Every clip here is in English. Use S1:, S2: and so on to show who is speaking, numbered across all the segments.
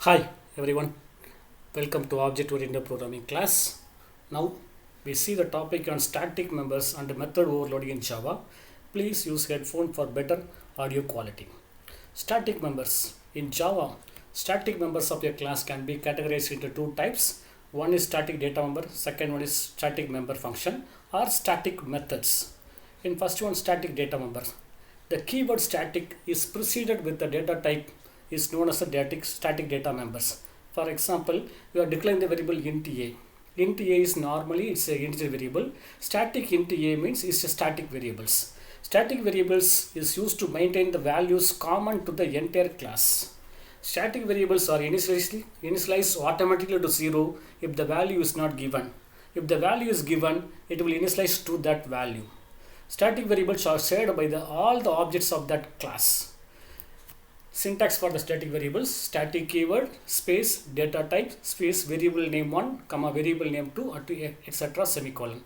S1: Hi everyone, welcome to Object Oriented Programming class. Now we see the topic on static members and method overloading in Java. Please use headphone for better audio quality. Static members in Java, static members of a class can be categorized into two types. One is static data member, second one is static member function or static methods. In first one, static data member. The keyword static is preceded with the data type is known as a static data members. For example, we are declaring the variable int a. Int a is normally it's a integer variable. Static int a means it's a static variables. Static variables is used to maintain the values common to the entire class. Static variables are initialized automatically to 0 if the value is not given. If the value is given, it will initialize to that value. Static variables are shared by all the objects of that class. Syntax for the static variables: static keyword space data type space variable name 1 comma variable name 2 etc. semicolon.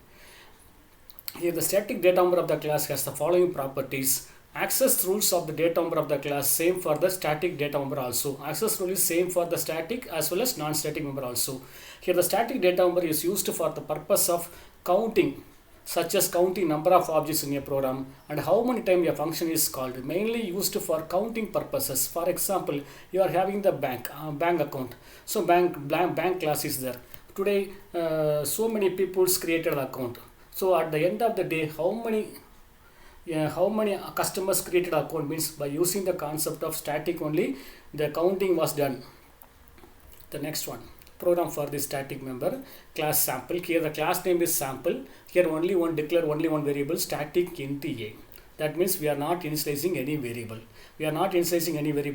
S1: Here the static data member of the class has the following properties. Access rules of the data member of the class same for the static data member also. Access rule is same for the static as well as non-static member also. Here the static data member is used for the purpose of counting, such as counting number of objects in a program and how many times a function is called, mainly used for counting purposes. For example, you are having the bank account, so bank class is there. Today so many people created account, so at the end of the day how many customers created account means by using the concept of static only the counting was done. The next one, program for the static member class sample. Here the class name is sample. Here only one variable static int a. That means we are not initializing any variable.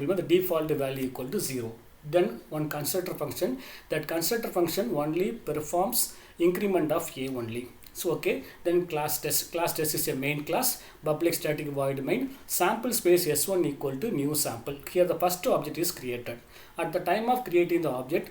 S1: But the default value equal to 0. Then one constructor function. That constructor function only performs increment of a only. So okay, then class test is a main class, public static void main, sample space s1 equal to new sample. Here the first object is created. At the time of creating the object,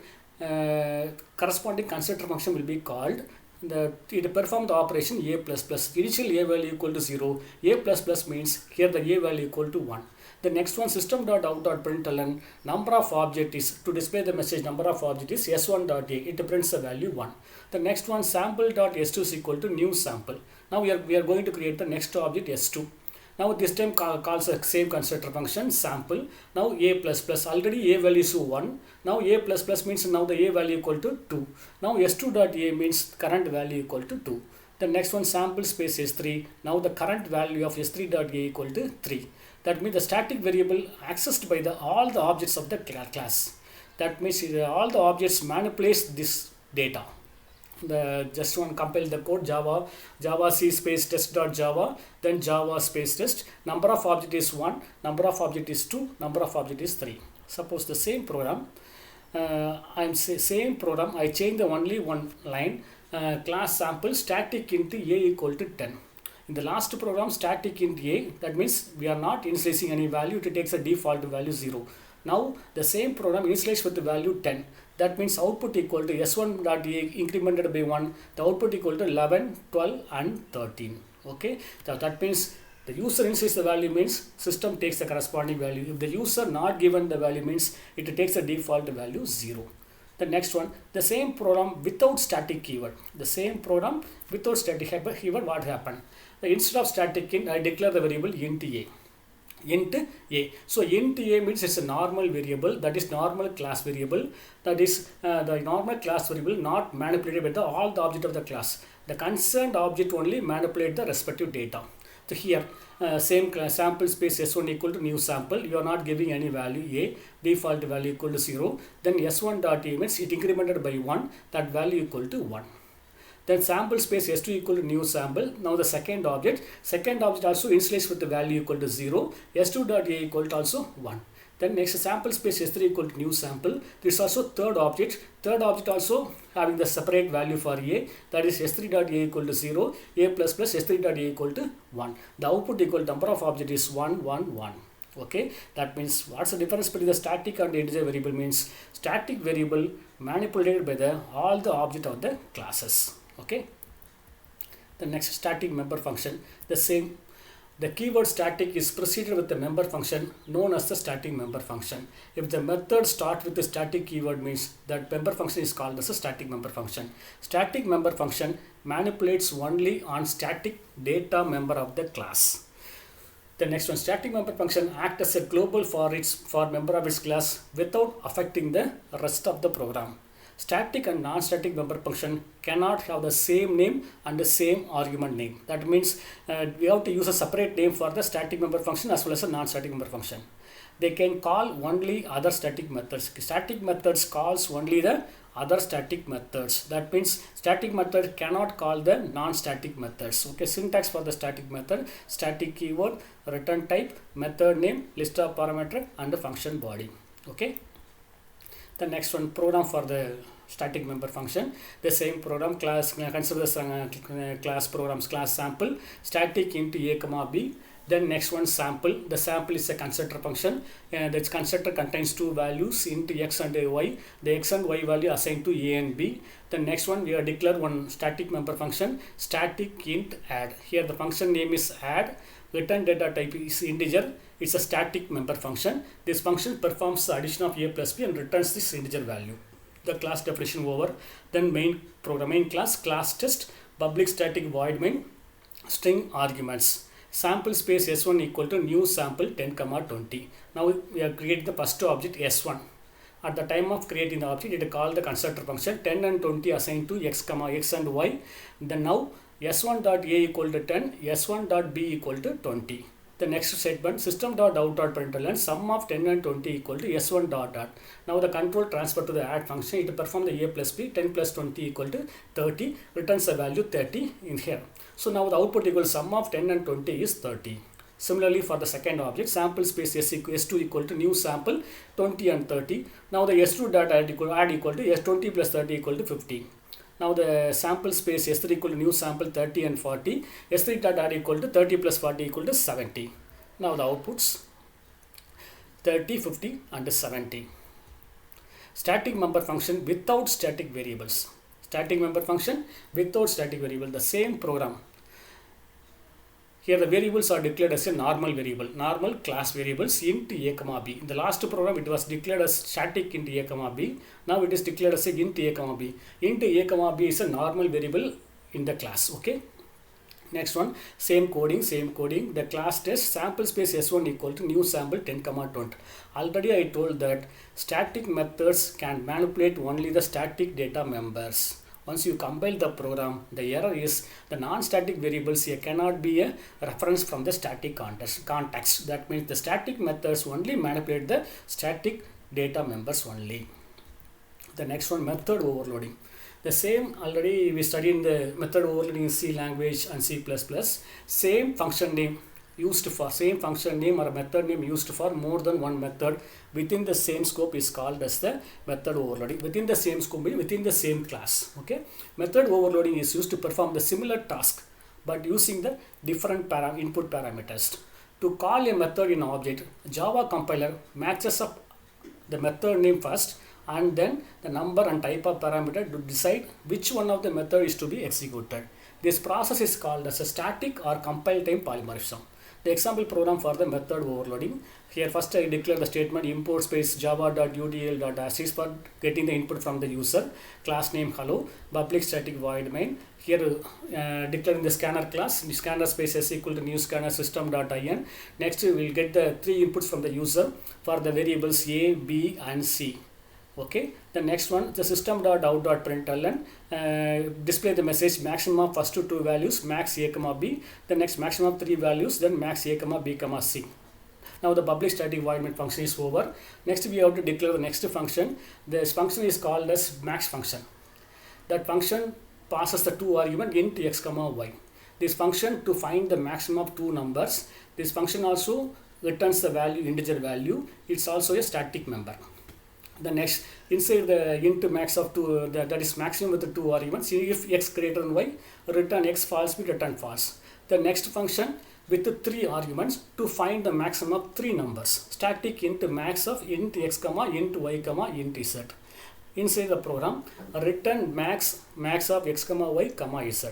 S1: corresponding constructor function will be called. It perform the operation a plus plus. Initial a value equal to 0. A plus plus means here the a value equal to 1. The next one, system.out.println number of object is to display the message number of object is s1.a. It prints the value 1. The next one, sample.s2 is equal to new sample. Now we are going to create the next object s2. Now this time calls a same constructor function sample. Now a plus plus, already a value is 1. Now a plus plus means now the a value equal to 2. Now s2.a means current value equal to 2. The next one, sample space s3. Now the current value of s3.a equal to 3. That means the static variable accessed by all the objects of the class. That means all the objects manipulates this data. Just one compile the code, java c space test.java, then java space test. Number of object is 1, number of object is 2, number of object is 3. Suppose the same program, I change the only one line, class sample static int a equal to 10. In the last program, static int a, that means we are not initializing any value, it takes a default value 0. Now the same program initializes with the value 10. That means output equal to s1.a incremented by 1. The output equal to 11, 12 and 13. Okay. So that means the user initializes the value means system takes the corresponding value. If the user not given the value means it takes the default value 0. The next one, the same program without static keyword. What happened? Instead of static int, I declare the variable int a. So int a means it's a normal variable, that is normal class variable. That is the normal class variable not manipulated by all the object of the class. The concerned object only manipulate the respective data. So here same class sample space s1 equal to new sample. You are not giving any value a, default value equal to 0. Then s1.a means it incremented by 1, that value equal to 1. Then sample space s2 equal to new sample. Now the second object also initialized with the value equal to 0. s2.a equal to also 1. Then next sample space s3 equal to new sample. This is also third object. Third object also having the separate value for a, that is s3.a equal to 0. A plus plus s3.a equal to 1. The output equal to number of object is 1, 1, 1. Okay, that means what's the difference between the static and the integer variable means static variable manipulated by all the object of the classes. Okay. The next static member function, the same The keyword static is preceded with the member function known as the static member function. If the method starts with the static keyword, means that member function is called as a static member function. Static member function manipulates only on static data member of the class. The next one, static member function acts as a global for member of its class without affecting the rest of the program. Static and non-static member function cannot have the same name and the same argument name. That means we have to use a separate name for the static member function as well as a non-static member function. They can call only other static methods. Static methods calls only the other static methods. That means static method cannot call the non-static methods. Okay, syntax for the static method: static keyword, return type, method name, list of parameter, and the function body. Okay. The next one, program for the static member function. The same program class, consider the class programs, class sample, static int a comma b. Then next one, sample. The sample is a constructor function, and its constructor contains two values, int x and y. The x and y value assigned to a and b. The next one, we are declare one static member function, static int add. Here the function name is add. Return data type is integer. It's a static member function. This function performs the addition of a plus b and returns this integer value. The class definition over. Then main program, main class test, public static void main, string arguments. Sample space s1 equal to new sample 10, 20. Now we are creating the first object s1. At the time of creating the object, it called the constructor function 10 and 20 assigned to x and y. Then now s1.a equal to 10, s1.b equal to 20. The next statement, system.out.println sum of 10 and 20 equal to s1 dot dot. Now the control transfer to the add function. It perform the a plus b, 10 plus 20 equal to 30, returns the value 30 in here. So now the output equals sum of 10 and 20 is 30. Similarly for the second object, sample space s2 equal to new sample 20 and 30. Now the s2 dot add equal to s20 plus 30 equal to 50. Now the sample space s3 equal to new sample 30 and 40. S3 dot add equal to 30 plus 40 equal to 70. Now the outputs 30, 50 and 70. Static member function without static variables. Static member function without static variable. The same program. Here the variables are declared as a normal variable, normal class variables int a comma b. In the last program it was declared as static int a comma b. Now it is declared as a int a comma b. Int a comma b is a normal variable in the class. Okay. Next one, same coding. The class test sample space s1 equal to new sample 10, 20. Already I told that static methods can manipulate only the static data members. Once you compile the program, the error is the non-static variables here cannot be a reference from the static context. That means the static methods only manipulate the static data members only. The next one, method overloading. The same already we studied in the method overloading in C language and C++. Same function name or method name used for more than one method within the same scope is called as the method overloading. Within the same scope, within the same class. Okay. Method overloading is used to perform the similar task but using the different input parameters. To call a method in an object, Java compiler matches up the method name first and then the number and type of parameter to decide which one of the method is to be executed. This process is called as a static or compile time polymorphism. The example program for the method overloading. Here first I declare the statement import space java.udl.dash is for getting the input from the user. Class name hello, public static void main. Here declaring the scanner class, scanner space s equal to new scanner system.in. Next we will get the three inputs from the user for the variables a, b and c. Okay, the next one, the system.out.println display the message maximum of first two values, max a comma b, the next maximum of three values, then max a comma b comma c. Now the public static void main function is over. Next we have to declare the next function. This function is called as max function. That function passes the two argument int x comma y. This function to find the maximum of two numbers. This function also returns the value, integer value. It's also a static member. The next, inside the int max of 2, that is maximum with the two arguments. If x greater than y, return x false, we return false. The next function with the three arguments to find the maximum of three numbers. Static int max of int x comma int y comma int z. Inside the program, return max of x comma y comma z.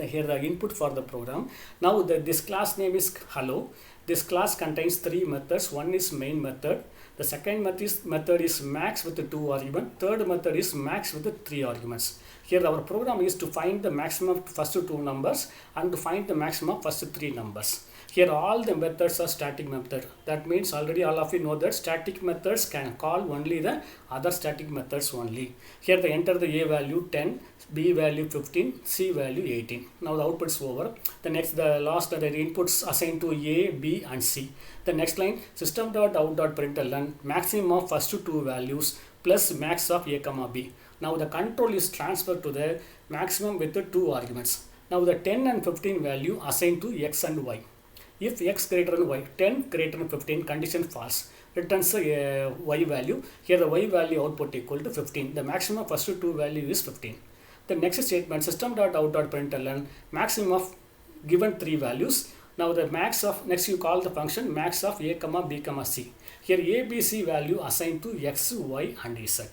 S1: here the input for the program. Now this class name is hello. This class contains three methods. One is main method. The second method is max with the 2 arguments. Third method is max with the 3 arguments. Here our program is to find the maximum first 2 numbers and to find the maximum first 3 numbers. Here all the methods are static method. That means already all of you know that static methods can call only the other static methods only. Here they enter the A value 10, B value 15, C value 18. Now the output is over. The last the inputs assigned to A, B and C. The next line system.out.println maximum of first 2 values plus max of A, B. Now the control is transferred to the maximum with the 2 arguments. Now the 10 and 15 value assigned to X and Y. If X greater than Y, 10 greater than 15, condition false, returns a Y value. Here the Y value output equal to 15. The maximum first 2 value is 15. The next statement system.out.println maximum of given 3 values. Now the max of, next you call the function max of A, B, C. Here A, B, C value assigned to X, Y and Z.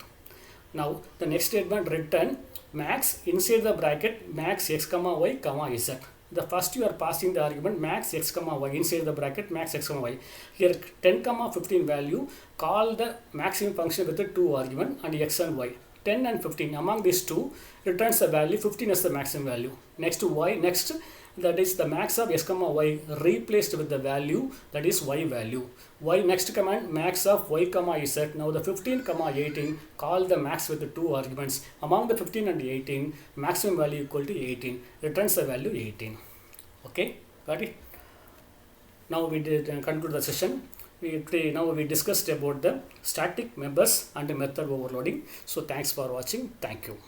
S1: Now the next statement return max inside the bracket max X, Y, Z. The first you are passing the argument max X, Y inside the bracket max X, Y. Here 10, 15 value call the maximum function with the 2 argument and X and Y. 10 and 15 among these two returns the value 15 as the maximum value. Next to Y, next that is the max of S, Y replaced with the value that is Y value. Y next command max of Y, Z. Now the 15, 18 call the max with the 2 arguments. Among the 15 and 18 maximum value equal to 18 returns the value 18. Okay, got it? Now we did conclude the session. Now we discussed about the static members and method overloading. So thanks for watching. Thank you.